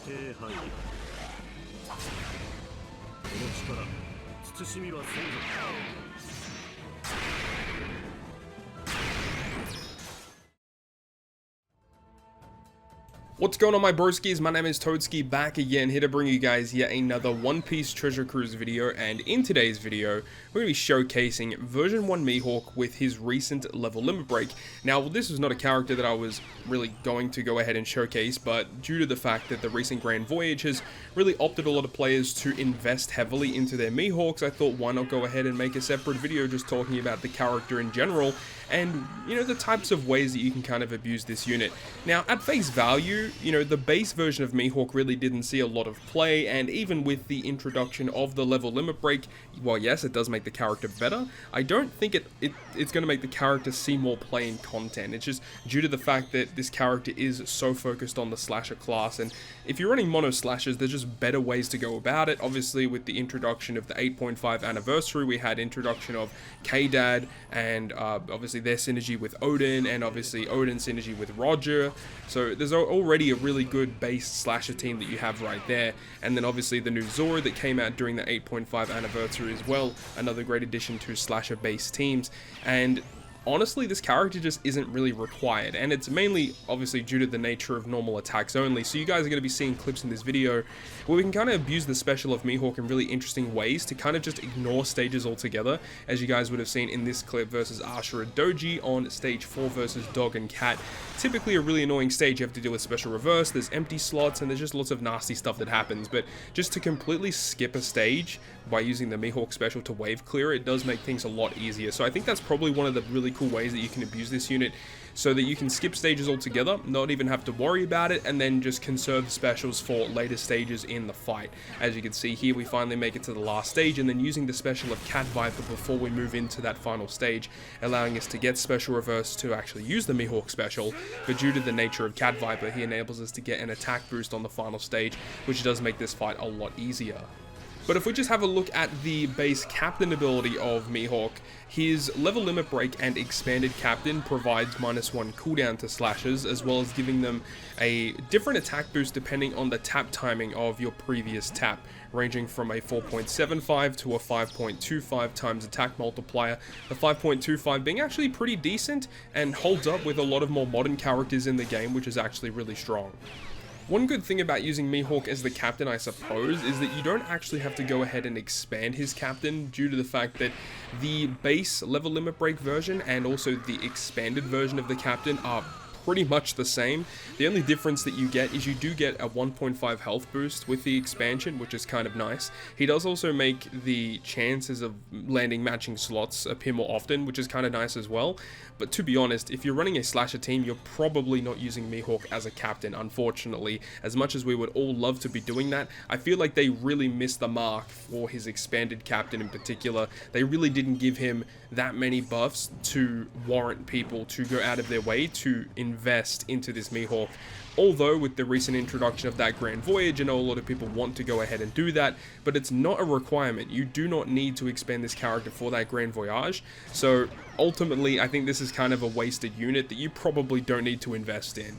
帝杯この力慎みはせんぞ。 What's going on, my broskiis? My name is Toadskii, back again, here to bring you guys yet another One Piece Treasure Cruise video. And in today's video, we're going to be showcasing version 1 Mihawk with his recent level limit break. Now, this was not a character that I was really going to go ahead and showcase, but due to the fact that the recent Grand Voyage has really opted a lot of players to invest heavily into their Mihawks, I thought why not go ahead and make a separate video just talking about the character in general and, you know, the types of ways that you can kind of abuse this unit. Now, at face value, you know, the base version of Mihawk really didn't see a lot of play, and even with the introduction of the level limit break, while yes, it does make the character better, I don't think it's going to make the character see more play in content. It's just due to the fact that this character is so focused on the slasher class, and if you're running mono slashers, there's just better ways to go about it. Obviously, with the introduction of the 8.5 anniversary, we had introduction of K-Dad, and obviously their synergy with Odin, and obviously Odin's synergy with Roger. So there's already a really good base slasher team that you have right there. And then obviously the new Zoro that came out during the 8.5 anniversary as well, another great addition to slasher based teams. And honestly, this character just isn't really required, and it's mainly obviously due to the nature of normal attacks only. So you guys are going to be seeing clips in this video where we can kind of abuse the special of Mihawk in really interesting ways to kind of just ignore stages altogether, as you guys would have seen in this clip versus Ashura Doji on stage 4 versus Dog and Cat. Typically a really annoying stage. You have to deal with special reverse, there's empty slots, and there's just lots of nasty stuff that happens. But just to completely skip a stage by using the Mihawk special to wave clear, it does make things a lot easier. So I think that's probably one of the really cool ways that you can abuse this unit, so that you can skip stages altogether, not even have to worry about it, and then just conserve specials for later stages in the fight. As you can see here, we finally make it to the last stage, and then using the special of Cat Viper before we move into that final stage, allowing us to get special reverse to actually use the Mihawk special. But due to the nature of Cat Viper, he enables us to get an attack boost on the final stage, which does make this fight a lot easier. But if we just have a look at the base captain ability of Mihawk, his level limit break and expanded captain provides -1 cooldown to slashers, as well as giving them a different attack boost depending on the tap timing of your previous tap, ranging from a 4.75 to a 5.25 times attack multiplier. The 5.25 being actually pretty decent and holds up with a lot of more modern characters in the game, which is actually really strong. One good thing about using Mihawk as the captain, I suppose, is that you don't actually have to go ahead and expand his captain, due to the fact that the base level limit break version and also the expanded version of the captain are pretty much the same. The only difference that you get is you do get a 1.5 health boost with the expansion, which is kind of nice. He does also make the chances of landing matching slots appear more often, which is kind of nice as well. But to be honest, if you're running a slasher team, you're probably not using Mihawk as a captain, unfortunately. As much as we would all love to be doing that, I feel like they really missed the mark for his expanded captain in particular. They really didn't give him that many buffs to warrant people to go out of their way to invest into this Mihawk. Although with the recent introduction of that Grand Voyage, I know a lot of people want to go ahead and do that, but it's not a requirement. You do not need to expand this character for that Grand Voyage. So ultimately, I think this is kind of a wasted unit that you probably don't need to invest in.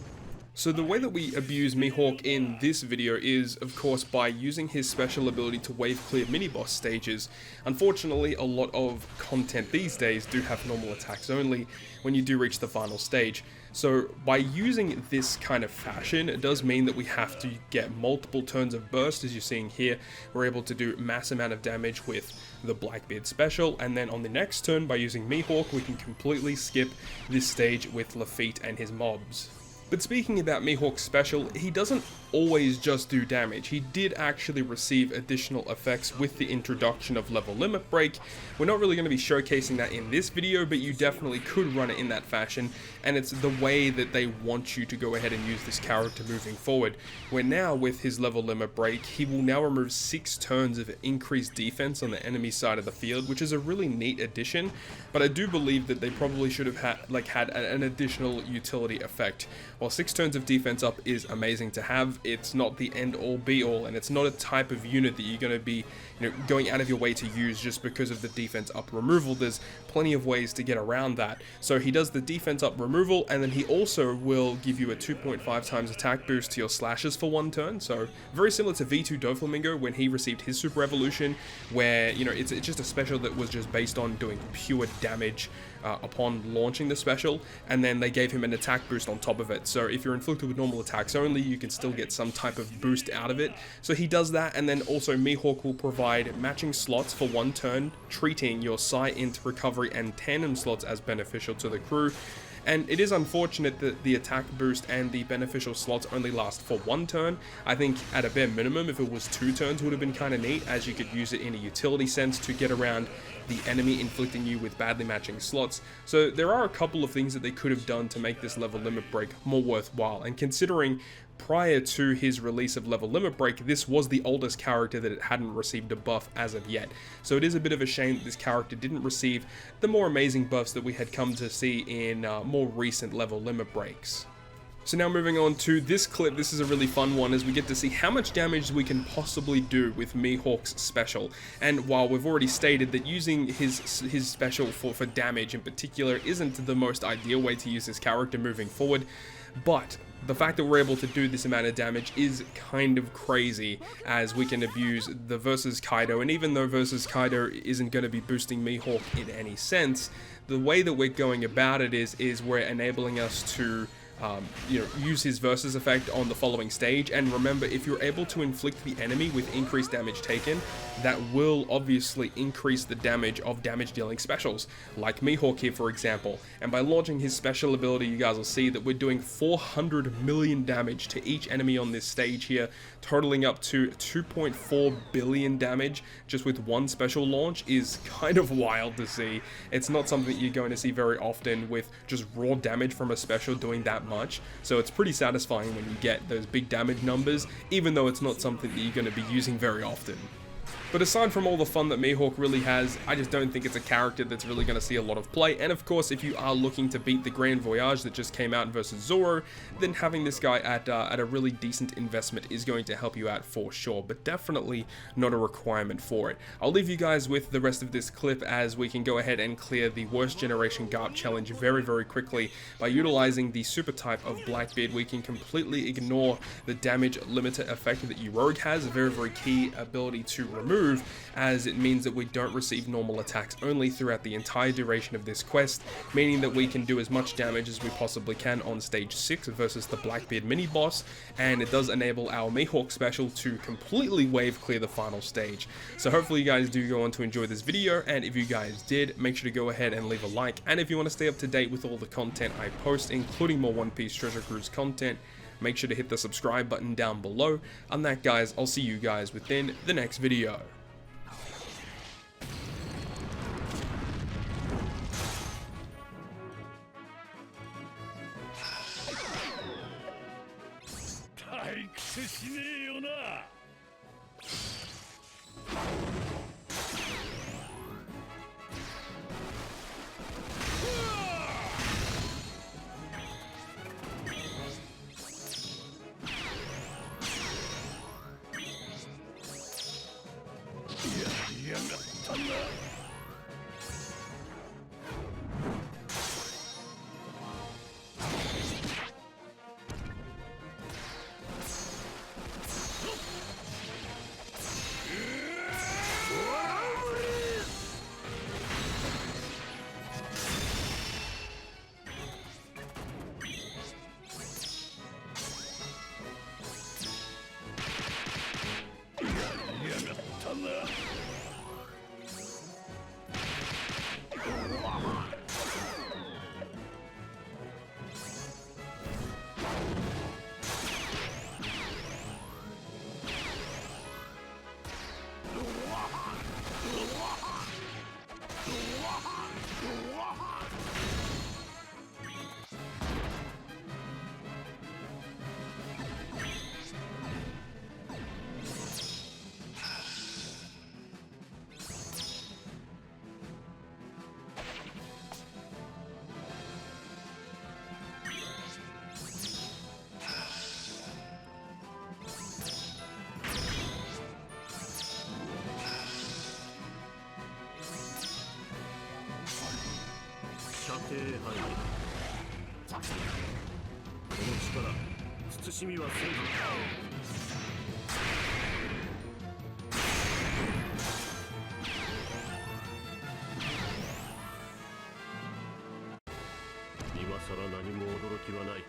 So the way that we abuse Mihawk in this video is, of course, by using his special ability to wave clear mini-boss stages. Unfortunately, a lot of content these days do have normal attacks only when you do reach the final stage. So by using this kind of fashion, it does mean that we have to get multiple turns of burst. As you're seeing here, we're able to do mass amount of damage with the Blackbeard special, and then on the next turn, by using Mihawk, we can completely skip this stage with Lafitte and his mobs. But speaking about Mihawk's special, he doesn't always just do damage. He did actually receive additional effects with the introduction of level limit break. We're not really going to be showcasing that in this video, but you definitely could run it in that fashion, and it's the way that they want you to go ahead and use this character moving forward. Where now with his level limit break, he will now remove 6 turns of increased defense on the enemy side of the field, which is a really neat addition. But I do believe that they probably should have had an additional utility effect. while 6 turns of defense up is amazing to have, it's not the end all be all, and it's not a type of unit that you're going to be, going out of your way to use just because of the defense up removal. There's plenty of ways to get around that. So he does the defense up removal, and then he also will give you a 2.5 times attack boost to your slashes for 1 turn. So very similar to V2 Doflamingo when he received his super evolution, where it's just a special that was just based on doing pure damage upon launching the special, and then they gave him an attack boost on top of it. So if you're inflicted with normal attacks only, you can still get some type of boost out of it. So he does that, and then also Mihawk will provide matching slots for 1 turn, treating your Psi Int recovery and tandem slots as beneficial to the crew. And it is unfortunate that the attack boost and the beneficial slots only last for 1 turn. I think at a bare minimum, if it was 2 turns, would have been kind of neat, as you could use it in a utility sense to get around the enemy inflicting you with badly matching slots. So there are a couple of things that they could have done to make this level limit break more worthwhile, and considering prior to his release of level limit break, this was the oldest character that it hadn't received a buff as of yet. So it is a bit of a shame that this character didn't receive the more amazing buffs that we had come to see in more recent level limit breaks. So now moving on to this clip, this is a really fun one as we get to see how much damage we can possibly do with Mihawk's special. And while we've already stated that using his special for damage in particular isn't the most ideal way to use this character moving forward, but the fact that we're able to do this amount of damage is kind of crazy, as we can abuse the versus Kaido, and even though versus Kaido isn't going to be boosting Mihawk in any sense, the way that we're going about it is we're enabling us to use his versus effect on the following stage. And remember, if you're able to inflict the enemy with increased damage taken, that will obviously increase the damage of damage dealing specials, like Mihawk here for example. And by launching his special ability, you guys will see that we're doing 400 million damage to each enemy on this stage here, totaling up to 2.4 billion damage just with 1 special launch. Is kind of wild to see. It's not something that you're going to see very often with just raw damage from a special doing that much. So it's pretty satisfying when you get those big damage numbers, even though it's not something that you're going to be using very often. But aside from all the fun that Mihawk really has, I just don't think it's a character that's really going to see a lot of play. And of course, if you are looking to beat the Grand Voyage that just came out versus Zoro, then having this guy at a really decent investment is going to help you out for sure, but definitely not a requirement for it. I'll leave you guys with the rest of this clip as we can go ahead and clear the worst generation Garp challenge very, very quickly. By utilizing the super type of Blackbeard, we can completely ignore the damage limiter effect that Rogue has, a very, very key ability to remove, as it means that we don't receive normal attacks only throughout the entire duration of this quest, meaning that we can do as much damage as we possibly can on stage 6 versus the Blackbeard mini boss, and it does enable our Mihawk special to completely wave clear the final stage. So hopefully you guys do go on to enjoy this video, and if you guys did, make sure to go ahead and leave a like, and if you want to stay up to date with all the content I post, including more One Piece Treasure Cruise content, make sure to hit the subscribe button down below. On that, guys, I'll see you guys within the next video. 慎みはせんぞ。今さら何も驚きはない。